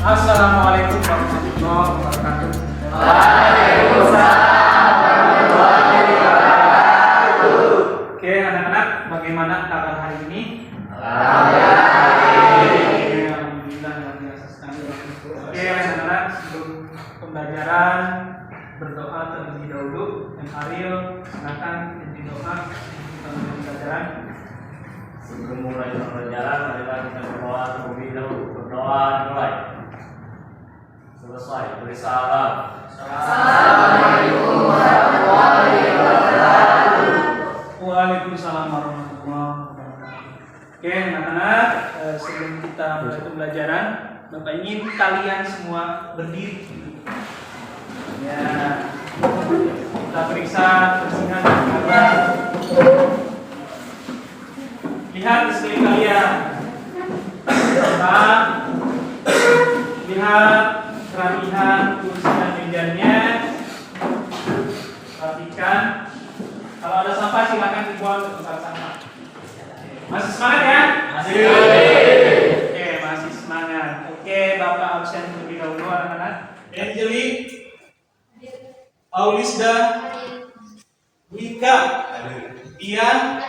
Assalamualaikum warahmatullahi wabarakatuh. Waalaikumsalam warahmatullahi wabarakatuh. Oke anak-anak, bagaimana kabar hari ini? Alhamdulillah. Alhamdulillah, luar biasa sekali. Oke anak-anak, sebelum pembelajaran berdoa terlebih dahulu. Yang Ariel, silakan inti doa kita mulai pembelajaran. Sebelum mulai pembelajaran, marilah kita berdoa terlebih dahulu. Berdoa mulai. Selesai, beri salam. Assalamualaikum warahmatullahi wabarakatuh. Waalaikumsalam warahmatullahi wabarakatuh. Oke anak-anak, sebelum kita mulai pembelajaran, Bapak ingin kalian semua berdiri. Ya, kita periksa kebersihan dan kebersihan. Lihat di sekeliling kalian. Pertama, lihat kerapihan kursi dan mejanya. Perhatikan. Kalau ada sampah silakan dibuang ke tempat sampah. Masih semangat ya? Masih. Oke, masih semangat. Oke, Bapak absen terlebih dahulu anak-anak. Angeli, Aulisda, Wika, Ian,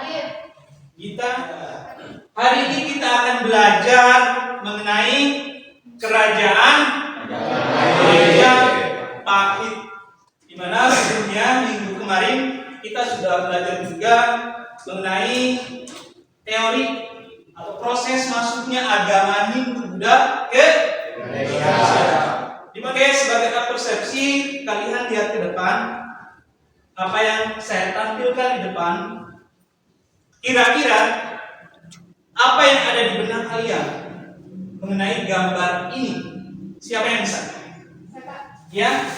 Gita. Hari ini kita akan belajar mengenai kerajaan Majapahit. Di mana sebelumnya minggu kemarin kita sudah belajar juga mengenai teori atau proses masuknya agama Hindu-Buddha ke Indonesia. Dipakai sebagai alat persepsi, kalian lihat ke depan apa yang saya tampilkan di depan. Kira-kira apa yang ada di benak kalian mengenai gambar ini? Siapa yang bisa? Ya?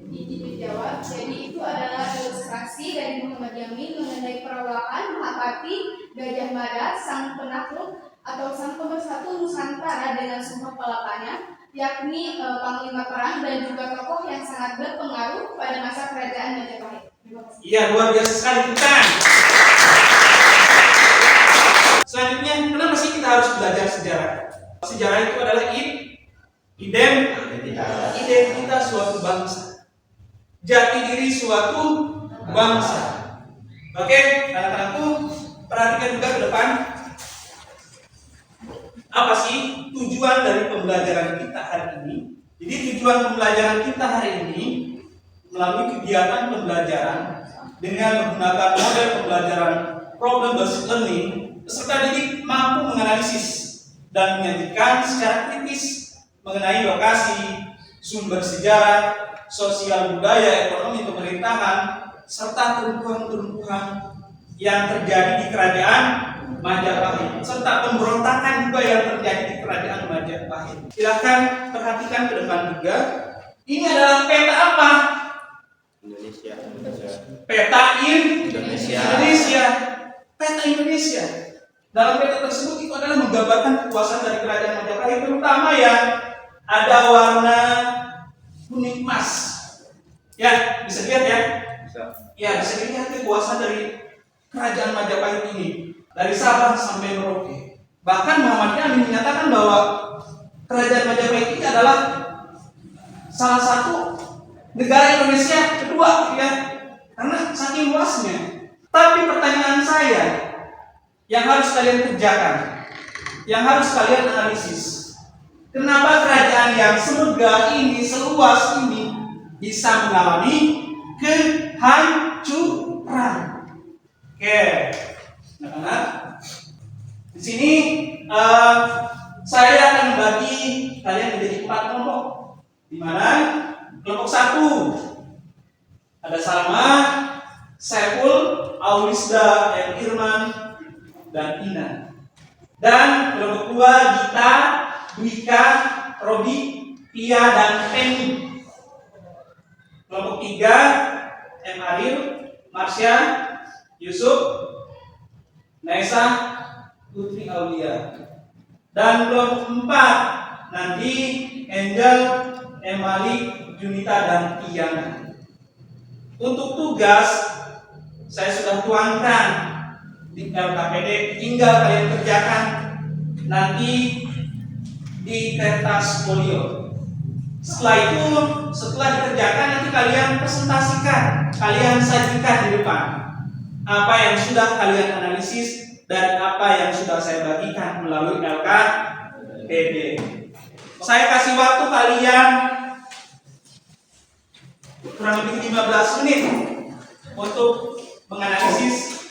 Dijawab. Jadi itu adalah ilustrasi dari Muhammad Yamin mengenai perawakan Mahapati Gajah Mada, sang penakluk atau sang pemersatu Nusantara dengan semua palapanya, yakni panglima perang dan juga tokoh yang sangat berpengaruh pada masa kerajaan Majapahit. Iya, luar biasa sekali kita. Selanjutnya, kenapa sih kita harus belajar sejarah? Sejarah itu adalah identitas suatu bangsa, jati diri suatu bangsa. Oke, anak-anakku, perhatikan juga ke depan. Apa sih tujuan dari pembelajaran kita hari ini? Jadi tujuan pembelajaran kita hari ini melalui kegiatan pembelajaran dengan menggunakan model pembelajaran problem based learning, peserta didik mampu menganalisis dan menyajikan secara kritis mengenai lokasi, sumber sejarah, sosial budaya, ekonomi pemerintahan, serta keruntuhan-keruntuhan yang terjadi di kerajaan Majapahit, serta pemberontakan juga yang terjadi di kerajaan Majapahit. Silakan perhatikan ke depan juga. Ini adalah peta apa? Indonesia. Peta Indonesia. Peta Indonesia. Dalam peta tersebut itu adalah menggambarkan kekuasaan dari kerajaan Majapahit, terutama yang ada warna kuning emas. Ya, bisa lihat ya? Ya, bisa dilihat kekuasaan dari kerajaan Majapahit ini dari Sabang sampai Merauke. Bahkan Muhammad Yamin menyatakan bahwa kerajaan Majapahit ini adalah salah satu negara Indonesia kedua, ya, karena saking luasnya. Tapi pertanyaan saya yang harus kalian kerjakan, yang harus kalian analisis, kenapa kerajaan yang semegah ini, seluas ini bisa mengalami kehancuran? Oke, anak-anak, di sini saya akan membagi kalian menjadi 4 kelompok. Di mana kelompok 1 ada Salma, Saiful, Aulisda, Irman, dan Ina. Dan kelompok 2 Gita, Wika, Robi, Pia, dan Penny. Kelompok 3 Ariel, Marsha, Yusuf, Naisa, Putri Aulia. Dan kelompok 4 nanti Angel, Emali, Junita, dan Tiana. Untuk tugas saya sudah tuangkan di LKPD, tinggal kalian kerjakan. Nanti di kertas folio. Setelah itu, setelah dikerjakan nanti kalian presentasikan, kalian sajikan di depan apa yang sudah kalian analisis dan apa yang sudah saya bagikan melalui LKPD. Saya kasih waktu kalian kurang lebih 15 menit untuk menganalisis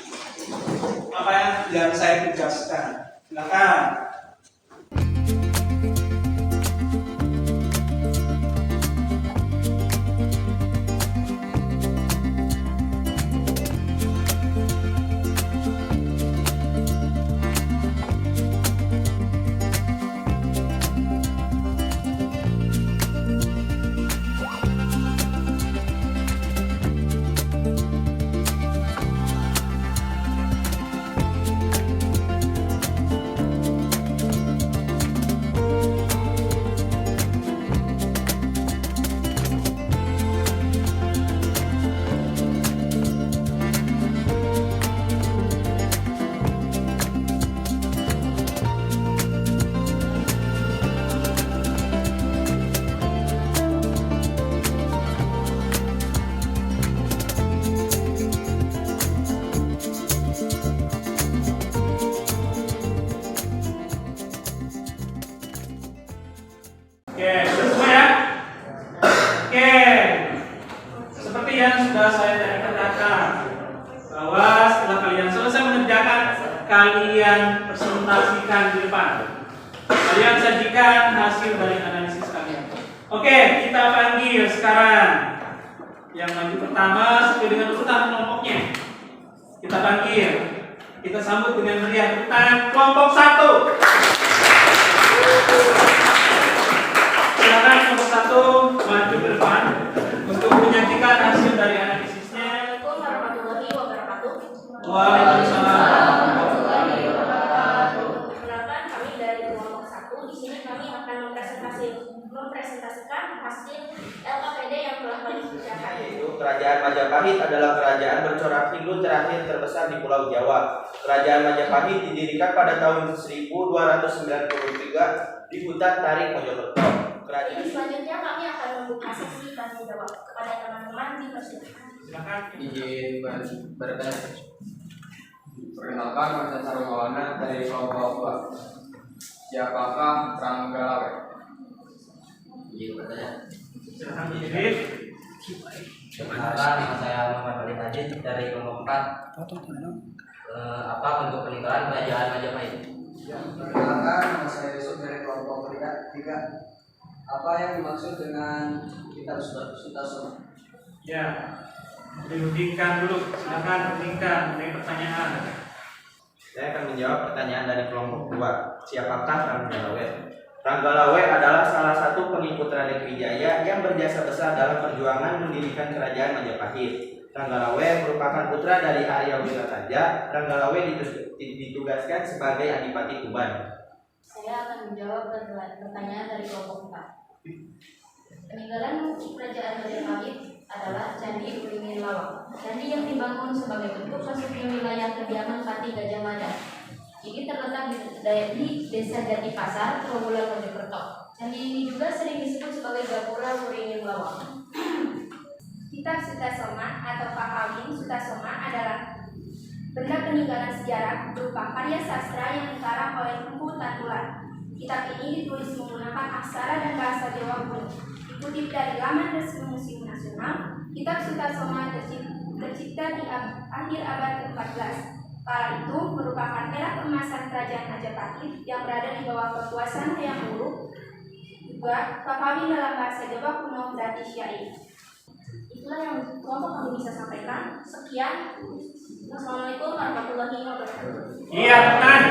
apa yang saya tugaskan. Silakan. Oke, sudah semua ya? Oke, seperti yang sudah saya tadi katakan, bahwa setelah kalian selesai mengerjakan, kalian presentasikan di depan. Kalian sajikan hasil dari analisis kalian. Oke, kita panggil sekarang yang maju pertama sesuai dengan urutan kelompoknya. Kita panggil, kita sambut dengan meriah urutan kelompok 1. Silakan kelompok 1 maju ke depan untuk menyajikan hasil dari analisisnya. Assalamualaikum warahmatullahi wabarakatuh. Waalaikumsalam. Perkenalkan, kami dari kelompok 1. Di sini kami akan mempresentasikan hasil LKPD yang telah kami kerjakan. Yaitu Kerajaan Majapahit adalah kerajaan bercorak Hindu terakhir terbesar di Pulau Jawa. Kerajaan Majapahit didirikan pada tahun 1293 di hutan Tarik Mojokerto. Jadi selanjutnya kami akan membuka sesi tanya jawab kepada teman-teman di persilakan. Silakan. Izin bertanya. Perkenalkan, nama saya Sarmawana dari kelompok 2. Siapakah Ranggalawe? Izin bertanya. Silakan Izin. Perkenalkan, nama saya Muhammad Walid Hajid dari kelompok 4. Apa bentuk peninggalan kerajaan Majapahit? Perkenalkan, nama saya Yusuf dari kelompok 3. Apa yang dimaksud dengan kitab Sutasoma? Ya, dihentikan dulu. Silakan hentikan dari pertanyaan. Saya akan menjawab pertanyaan dari kelompok 2. Siapakah Ranggalawe? Ranggalawe adalah salah satu pengikut Raden Wijaya yang berjasa besar dalam perjuangan mendirikan kerajaan Majapahit. Ranggalawe merupakan putra dari Arya Wiraraja. Ranggalawe ditugaskan sebagai Adipati Tuban. Saya akan menjawab pertanyaan dari kelompok 4. Peninggalan kerajaan Majapahit adalah Candi Uringin Lawang. Candi yang dibangun sebagai bentuk masuknya wilayah kediaman Pati Gajah Mada. Ini terletak di Desa Jatipasar, Trawulan Mojokerto. Candi ini juga sering disebut sebagai Gapura Uringin Lawang. Kitab Sutasoma atau Pakawin Sutasoma adalah benda peninggalan sejarah berupa karya sastra yang dikarang oleh Empu Tatular. Kitab ini ditulis menggunakan aksara dan bahasa Jawa kuno. Dikutip dari laman resmi Museum Nasional, Kitab Sutasoma tercipta di akhir abad ke-14. Kala itu merupakan era keemasan kerajaan Majapahit yang berada di bawah kekuasaan Hyang Wuruk. Juga Pakawin dalam bahasa Jawa kuno berarti syair. Itulah yang kelompok kami bisa sampaikan. Sekian. Assalamualaikum warahmatullahi wabarakatuh. Iya, teman.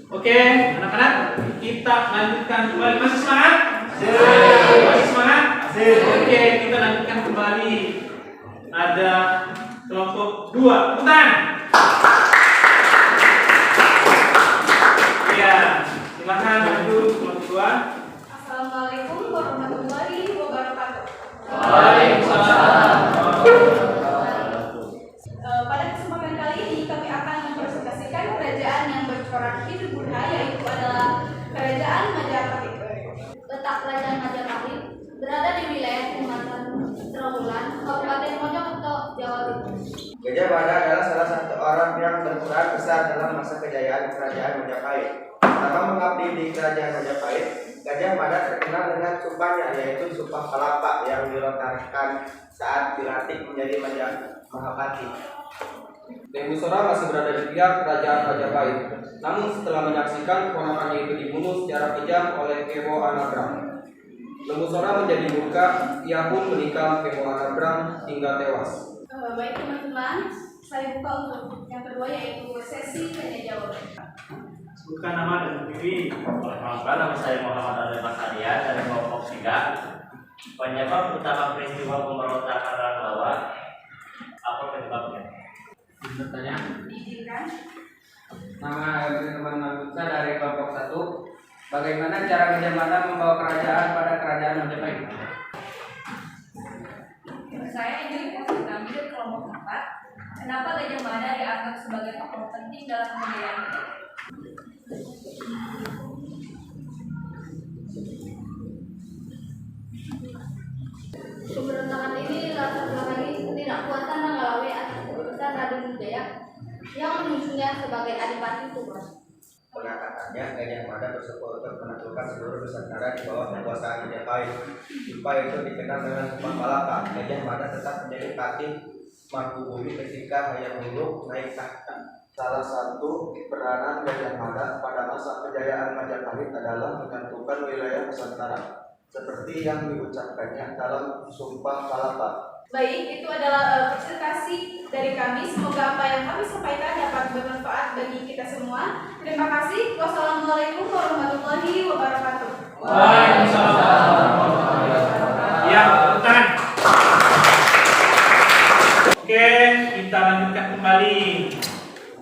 Oke, anak-anak, kita lanjutkan kembali. Masih semangat? Masih semangat? Oke, kita lanjutkan kembali. Ada kelompok 2. Putan. Ya, silakan maju kelompok 2. Assalamualaikum warahmatullahi wabarakatuh. Waalaikumsalam. Pada kesempatan kali ini kami akan mempresentasikan kerajaan yang bercorak Hindu Buddha, yaitu Gajah Mada adalah salah satu orang yang berperan besar dalam masa kejayaan kerajaan Majapahit. Selama mengabdi di kerajaan Majapahit, Gajah Mada terkenal dengan sumpahnya, yaitu Sumpah Palapa yang dilontarkan saat dilantik menjadi Mahapati. Demi Sora masih berada di pihak kerajaan Majapahit. Namun setelah menyaksikan keponakannya itu dibunuh secara kejam oleh Kewo Anabrang, Lembu Sora menjadi murka. Ia pun menikam Kewo Anabrang hingga tewas. Baik teman-teman, saya buka untuk yang kedua yaitu sesi tanya jawab. Sebutkan nama dan berdiri. Perkenalkan, nama saya Muhammad Ali Masadia dari kelompok 3. Penyebab utama peristiwa pemberontakan Ranggawa, apa penyebabnya? Bertanya. Diizinkan. Nama Elvin Teman Manusa dari kelompok 1. Bagaimana cara Gajah Mada membawa kerajaan pada kerajaan Majapahit? Saya Injil kami dari kelompok 4. Kenapa Gajah Mada dianggap sebagai tokoh penting dalam kejayaan itu? Pemberontakan ini latar belakangi ketidakpuasan Ranggalawe atas keputusan Raden Wijaya yang menyusunnya sebagai Adipati Tuban. Pengangkatannya, Gajah Mada bersyukur untuk menaklukkan seluruh Nusantara di bawah kekuasaan Majapahit. Sumpah itu dikenal dengan Sumpah Palapa. Gajah Mada tetap menjadi patih Mangkubumi ketika Hayam naik tahta. Salah satu peranan Gajah Mada pada masa kejayaan Majapahit adalah menentukan wilayah Nusantara, seperti yang diucapkannya dalam Sumpah Palapa. Baik, itu adalah presentasi dari kami. Semoga apa yang kami sampaikan dapat bermanfaat bagi kita semua. Terima kasih. Wassalamualaikum warahmatullahi wabarakatuh. Waalaikumsalam. Ya, bukan. Oke, kita lanjutkan kembali.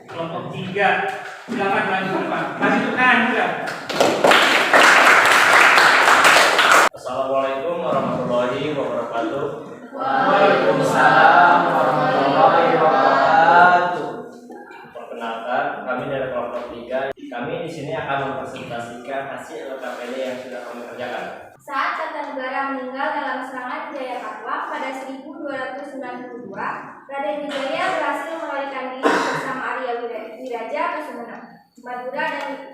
Kelompok 3. Silakan maju ke depan. Maju ke depan juga. Assalamualaikum warahmatullahi wabarakatuh. Waalaikumsalam warahmatullahi wabarakatuh. Perkenalkan, kami dari kelompok 3. Kami di sini akan mempresentasikan hasil LKPD yang sudah kami kerjakan. Saat Kartanegara meninggal dalam serangan Jayapatwa pada 1292, Raden Wijaya berhasil melarikan diri bersama Arya Wiraja ke Sumenep, Madura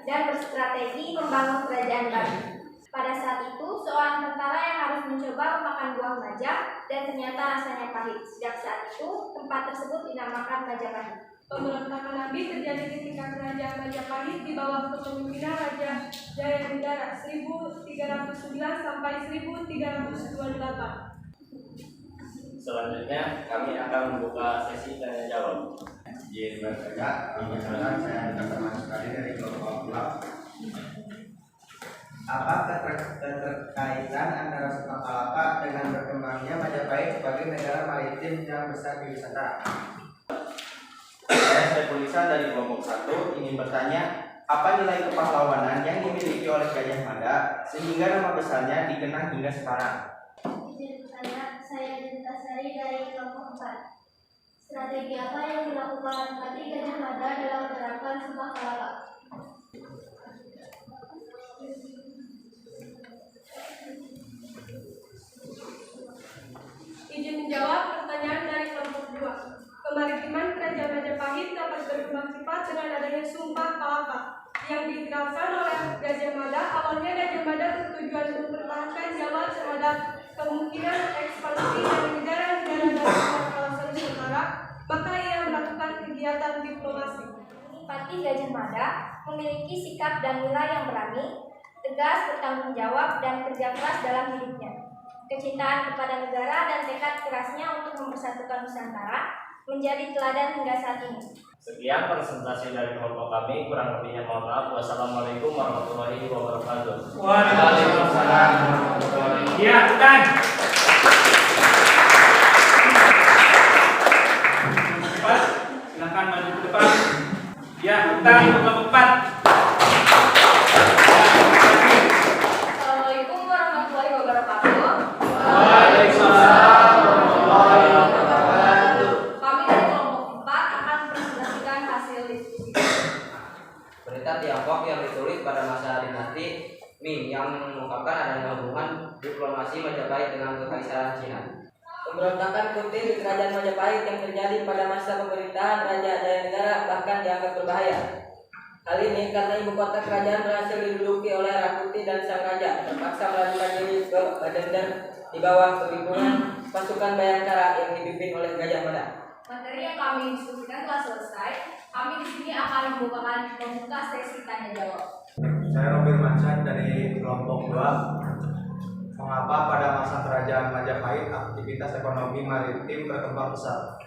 dan berstrategi membangun kerajaan baru. Pada saat itu, seorang tentara yang harus mencoba memakan buah gajah dan ternyata rasanya pahit. Sejak saat itu, tempat tersebut dinamakan Majapahit. Pemberontakan Nabi terjadi ketika kerajaan Majapahit di bawah kepemimpinan Raja Jayawidara 1309 sampai 1328. Selanjutnya, kami akan membuka sesi tanya jawab. Izin bertanya, kebetulan saya juga termasuk sekali dari kelompok 4. Apa keterkaitan antara Sumpah Palapa dengan berkembangnya Majapahit sebagai negara maritim yang besar di Nusantara? Saya Saiful Ihsan dari kelompok 1 ingin bertanya, apa nilai kepahlawanan yang dimiliki oleh Gajah Mada sehingga nama besarnya dikenang hingga sekarang? Izin bertanya, saya Dintasari dari kelompok 4. Strategi apa yang dilakukan Adipati Gajah Mada dalam menerapkan Sumpah Palapa? Izin menjawab pertanyaan dari kelompok 2. Kemaritiman Kerajaan Majapahit dapat berkembang cepat dengan adanya Sumpah Palapa yang diterapkan oleh Gajah Mada. Awalnya Gajah Mada bertujuan mempertahankan Jawa terhadap kemungkinan ekspansi dari negara-negara dari kawasan Nusantara, maka ia melakukan kegiatan diplomasi. Adipati Gajah Mada memiliki sikap dan nilai yang berani, tegas, bertanggung jawab, dan kerja keras dalam hidupnya. Kecintaan kepada negara dan tekad kerasnya untuk mempersatukan Nusantara menjadi teladan hingga saat ini. Sekian presentasi dari kelompok kami, kurang lebihnya mohon maaf. Wassalamualaikum warahmatullahi wabarakatuh. Waalaikumsalam warahmatullahi wabarakatuh. Ya, bukan. Cepat, silakan maju ke depan. Ya, bukan. Kelompok 4. Assalamualaikum warahmatullahi wabarakatuh. Waalaikumsalam warahmatullahi wabarakatuh. Kami dari kelompok 4 akan mempresentasikan hasil diskusi. Berita Tiongkok yang ditulis pada masa dinasti Ming yang mengungkapkan adanya hubungan diplomasi Majapahit dengan Kekaisaran Cina. Pemberontakan putih di Kerajaan Majapahit yang terjadi pada masa pemerintahan Raja Jayanegara bahkan dianggap berbahaya. Hal ini karena ibu kota kerajaan berhasil diduduki oleh Rakuti dan sang raja terpaksa melarikan diri ke Badender di bawah kepimpinan pasukan Bayangkara yang dipimpin oleh Gajah Mada. Materi yang kami diskusikan telah selesai. Kami di sini akan membuka sesi tanya jawab. Saya Robin Mansyah dari kelompok 2. Mengapa pada masa kerajaan Majapahit aktivitas ekonomi maritim berkembang pesat?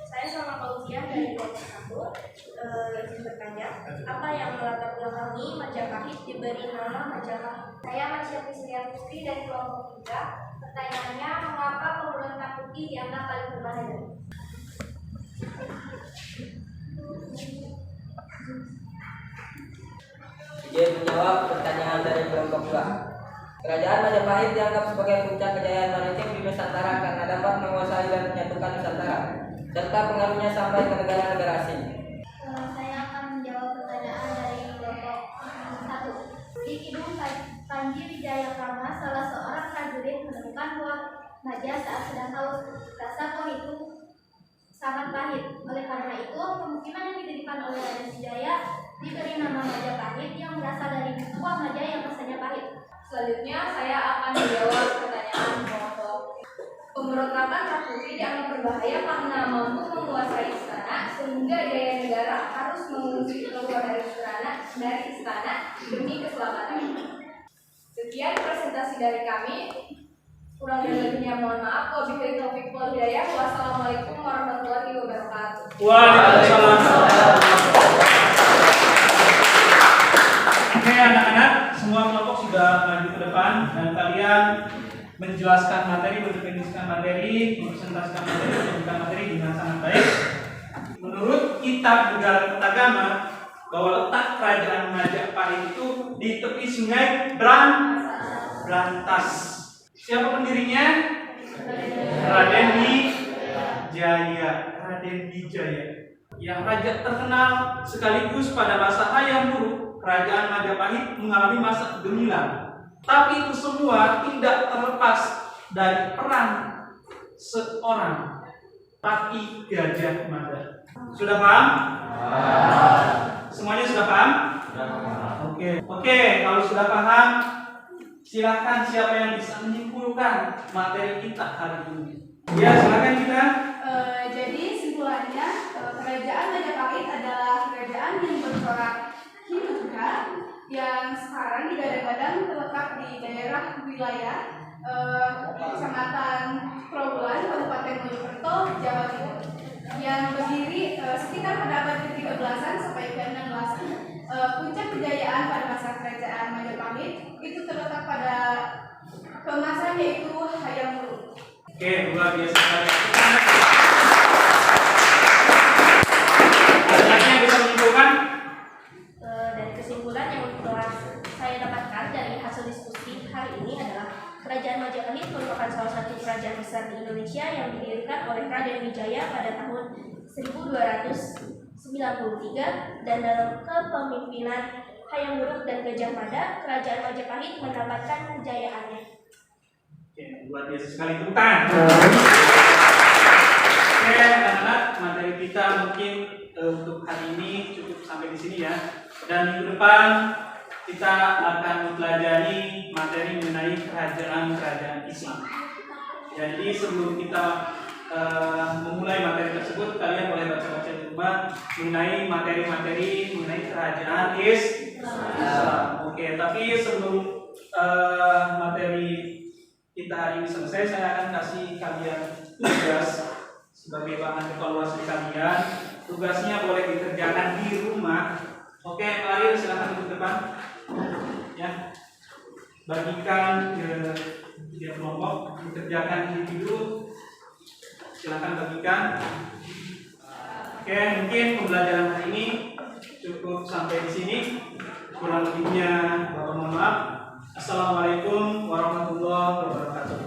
Saya Salma Fauziah dari kelompok 1. Izin bertanya, apa yang melatar belakangi Majapahit diberi nama Majapahit? Saya Masya Fisria Putri dari kelompok 3. Pertanyaannya, mengapa pemberontak putih dianggap paling berbahaya? Izin menjawab pertanyaan dari kelompok 2. Kerajaan Majapahit dianggap sebagai puncak kejayaan maritim di Nusantara karena dapat menguasai dan menyatukan Nusantara, serta pengaruhnya sampai ke negara-negara asing. Saya akan menjawab pertanyaan dari kelompok 1. Di Kidung Panji Wijayakrama, salah seorang prajurit menemukan buah maja saat sedang haus. Rasa buah itu sangat pahit. Oleh karena itu, pemukiman yang didirikan oleh Raja Wijaya diberi nama Majapahit yang berasal dari buah maja yang rasanya pahit. Selanjutnya, saya akan menjawab pertanyaan kelompok. Pemberontakan Rakuti dianggap berbahaya karena mampu menguasai istana sehingga Jayanegara harus mengungsi keluar dari istana demi keselamatan. Sekian presentasi dari kami. Kurang dan lebihnya mohon maaf. Wabillahi taufiq wal hidayah. Wassalamualaikum warahmatullahi wabarakatuh. Waalaikumsalam. Oke anak-anak, semua kelompok sudah maju ke depan dan kalian menjelaskan materi, mendefinisikan materi, mempresentasikan materi, menunjukkan materi dengan sangat baik. Menurut Kitab Negara Kertagama, bahwa letak kerajaan Majapahit itu di tepi sungai Brantas. Siapa pendirinya? Raden Wijaya. Raden Wijaya. Yang raja terkenal sekaligus pada masa hayam buruk, kerajaan Majapahit mengalami masa gemilang. Tapi itu semua tidak terlepas dari peran seorang Pati Gajah Mada. Sudah paham? Semuanya sudah paham? Oke, kalau sudah paham, silakan siapa yang bisa menyimpulkan materi kita hari ini. Ya, silakan kita. Jadi simpulannya, kerajaan Majapahit adalah kerajaan yang bercorak Hinduka yang sekarang digadang-gadang terletak di daerah wilayah Kecamatan Trawulan, Kabupaten Mojokerto, Jawa Timur, yang berdiri sekitar pada abad ke-13-an sampai ke-16-an. Puncak kejayaan pada masa kerajaan Majapahit itu terletak pada keemasan yaitu hayam buruk. Oke, luar biasa sekali. Ada yang bisa menyimpulkan? Dari kesimpulan yang telah saya dapatkan dari hasil diskusi hari ini adalah Kerajaan Majapahit merupakan salah satu kerajaan besar di Indonesia yang didirikan oleh Raden Wijaya pada tahun 1293 dan dalam kepemimpinan Hayam Wuruk dan Gajah Mada, Kerajaan Majapahit mendapatkan kejayaannya. Oke, luar biasa sekali, tepuk tangan. Oke, anak-anak, materi kita mungkin untuk hari ini cukup sampai di sini ya. Dan minggu depan kita akan mempelajari materi mengenai kerajaan-kerajaan Islam. Jadi sebelum kita memulai materi tersebut, kalian boleh baca-baca di rumah mengenai materi-materi mengenai kerajaan Islam. Oke, tapi sebelum materi kita hari ini selesai, saya akan kasih kalian tugas sebagai bahan evaluasi kalian. Tugasnya boleh dikerjakan di rumah. Oke, mari silakan duduk depan. Ya, bagikan ke 3 kelompok, dikerjakan di dulu. Silakan bagikan. Oke, mungkin pembelajaran hari ini cukup sampai di sini. Kurang lebihnya Bapak mohon maaf. Assalamualaikum warahmatullahi wabarakatuh.